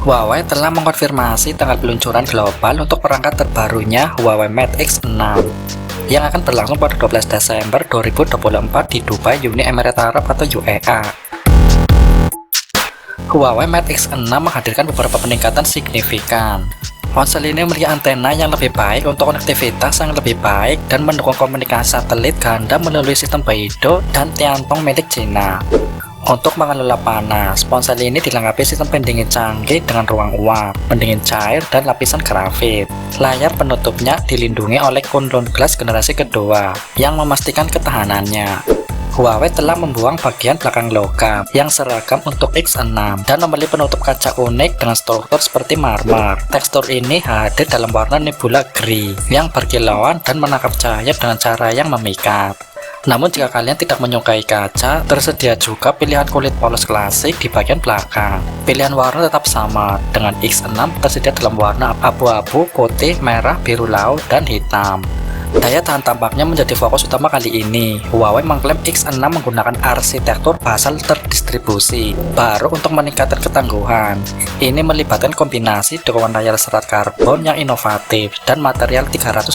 Huawei telah mengkonfirmasi tanggal peluncuran global untuk perangkat terbarunya Huawei Mate X6 yang akan berlangsung pada 12 Desember 2024 di Dubai, Uni Emirat Arab atau UEA. Huawei Mate X6 menghadirkan beberapa peningkatan signifikan. Ponsel ini memiliki antena yang lebih baik untuk konektivitas yang lebih baik dan mendukung komunikasi satelit ganda melalui sistem Beidou dan Tiantong milik China. Untuk mengelola panas, ponsel ini dilengkapi sistem pendingin canggih dengan ruang uap, pendingin cair, dan lapisan grafit. Layar penutupnya dilindungi oleh Kunlun Glass generasi kedua yang memastikan ketahanannya. Huawei telah membuang bagian belakang logam yang seragam untuk X6 dan memiliki penutup kaca unik dengan struktur seperti marmer. Tekstur ini hadir dalam warna nebula grey yang berkilauan dan menangkap cahaya dengan cara yang memikat. Namun jika kalian tidak menyukai kaca, tersedia juga pilihan kulit polos klasik di bagian belakang. Pilihan warna tetap sama, dengan X6 tersedia dalam warna abu-abu, putih, merah, biru laut, dan hitam. Daya tahan tampaknya menjadi fokus utama kali ini. Huawei mengklaim X6 menggunakan arsitektur basal terdistribusi baru untuk meningkatkan ketangguhan. Ini melibatkan kombinasi dukungan layar serat karbon yang inovatif dan material 380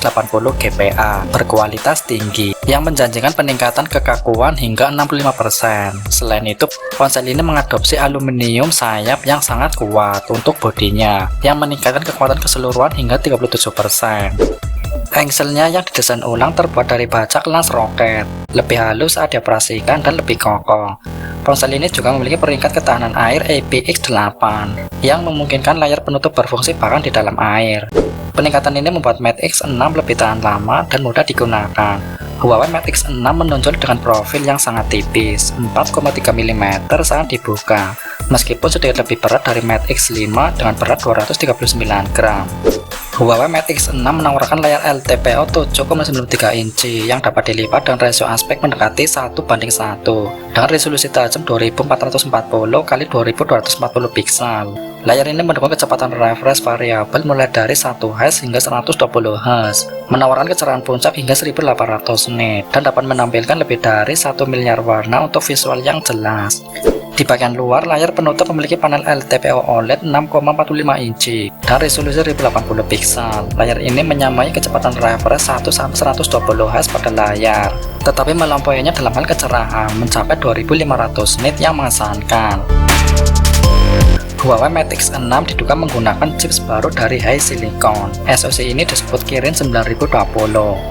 GPa berkualitas tinggi yang menjanjikan peningkatan kekakuan hingga 65%. Selain itu, ponsel ini mengadopsi aluminium sayap yang sangat kuat untuk bodinya yang meningkatkan kekuatan keseluruhan hingga 37%. Engselnya yang didesain ulang terbuat dari baja kelas roket, lebih halus saat dioperasikan dan lebih kokoh. Ponsel ini juga memiliki peringkat ketahanan air IPX8 yang memungkinkan layar penutup berfungsi bahkan di dalam air. Peningkatan ini membuat Mate X6 lebih tahan lama dan mudah digunakan. Huawei Mate X6 menonjol dengan profil yang sangat tipis, 4,3 mm saat dibuka, meskipun sedikit lebih berat dari Mate X5 dengan berat 239 gram. Huawei Mate X6 menawarkan layar LTPO 7,93 inci yang dapat dilipat dengan rasio aspek mendekati 1:1 dengan resolusi tajam 2440 x 2240 piksel. Layar ini mendukung kecepatan refresh variabel mulai dari 1 Hz hingga 120 Hz, menawarkan kecerahan puncak hingga 1800 nit dan dapat menampilkan lebih dari 1 miliar warna untuk visual yang jelas. Di bagian luar, layar penutup memiliki panel LTPO OLED 6,45 inci dan resolusi 1080 piksel. Layar ini menyamai kecepatan refresh 1-120 Hz pada layar, tetapi melampauinya dalam hal kecerahan mencapai 2500 nit yang mengesankan. Huawei Mate X6 diduga menggunakan chips baru dari HiSilicon. SoC ini disebut Kirin 9020.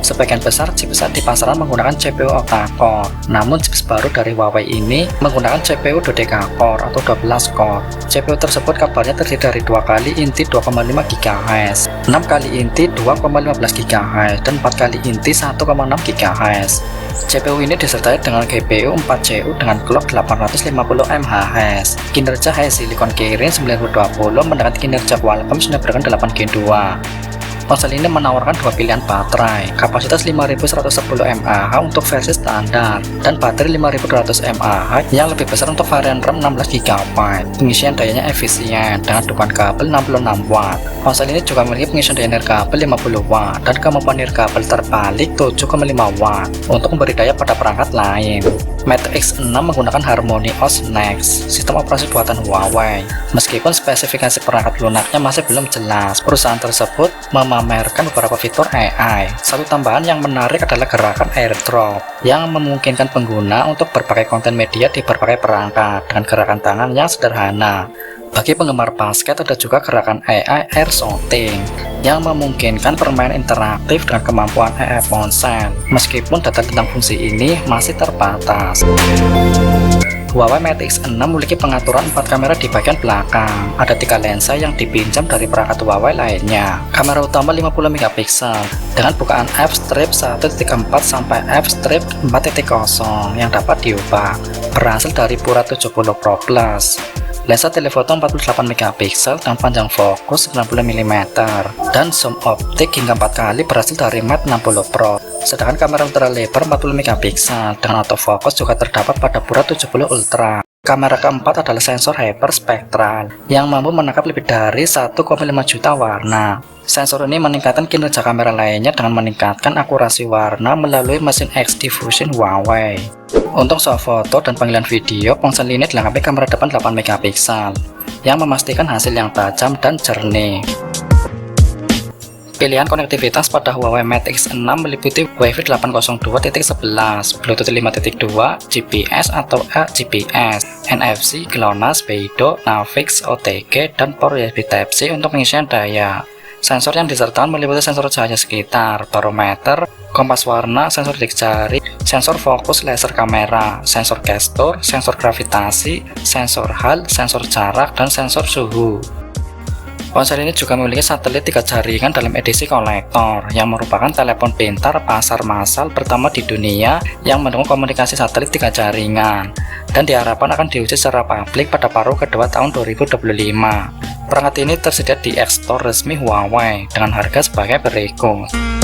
Sebagian besar chipset di pasaran menggunakan CPU octa-core. Namun chips baru dari Huawei ini menggunakan CPU dodeca-core atau 12 core. CPU tersebut kabarnya terdiri dari 2 kali inti 2,5 GHz, 6 kali inti 2,15 GHz, dan 4 kali inti 1,6 GHz. CPU ini disertai dengan GPU 4CU dengan clock 850 MHz. Kinerja HiSilicon Kirin 9020 mendapat kinerja Qualcomm Snapdragon 8 Gen 2. Ponsel ini menawarkan dua pilihan baterai, kapasitas 5110 mAh untuk versi standar dan baterai 5200 mAh yang lebih besar untuk varian RAM 16 GB. Pengisian dayanya efisien dengan dukungan kabel 66 watt. Ponsel ini juga memiliki pengisian daya nirkabel 50 watt dan kemampuan nirkabel terbalik 7,5 watt untuk memberi daya pada perangkat lain. Mate X6 menggunakan Harmony OS Next, sistem operasi buatan Huawei. Meskipun spesifikasi perangkat lunaknya masih belum jelas, perusahaan tersebut memamerkan beberapa fitur AI. Satu tambahan yang menarik adalah gerakan AirDrop, yang memungkinkan pengguna untuk berbagai konten media di berbagai perangkat dengan gerakan tangan yang sederhana. Bagi penggemar basket, ada juga gerakan AI Air Shooting yang memungkinkan permainan interaktif dengan kemampuan AI ponsel, meskipun data tentang fungsi ini masih terbatas. Huawei Mate X6 memiliki pengaturan 4 kamera di bagian belakang. Ada 3 lensa yang dipinjam dari perangkat Huawei lainnya. Kamera utama 50 MP dengan bukaan f/1.4 sampai f/4.0 yang dapat diubah, berasal dari Pura 70 Pro Plus. Lensa telefoto 48 MP dengan panjang fokus 90 mm dan zoom optik hingga 4 kali berasal dari Mate 60 Pro. Sedangkan kamera ultra lebar 40 MP dengan autofocus juga terdapat pada Pura 70 Ultra. Kamera keempat adalah sensor hyperspektral yang mampu menangkap lebih dari 1,5 juta warna. Sensor ini meningkatkan kinerja kamera lainnya dengan meningkatkan akurasi warna melalui mesin X-Diffusion Huawei. Untuk swafoto dan panggilan video, ponsel ini dilengkapi kamera depan 8 megapiksel yang memastikan hasil yang tajam dan jernih. Pilihan konektivitas pada Huawei Mate X6 meliputi Wi-Fi 802.11, Bluetooth 5.2, GPS atau AGPS, NFC, GLONASS, Beidou, Navix, OTG, dan port USB Type-C untuk pengisian daya. Sensor yang disertakan meliputi sensor cahaya sekitar, barometer, kompas warna, sensor sidik jari, sensor fokus laser kamera, sensor gestur, sensor gravitasi, sensor hal, sensor jarak, dan sensor suhu. Ponsel ini juga memiliki satelit 3 jaringan dalam edisi kolektor yang merupakan telepon pintar pasar massal pertama di dunia yang mendukung komunikasi satelit 3 jaringan dan diharapkan akan diuji secara publik pada paruh kedua tahun 2025. Perangkat ini tersedia di X Store resmi Huawei dengan harga sebagai berikut.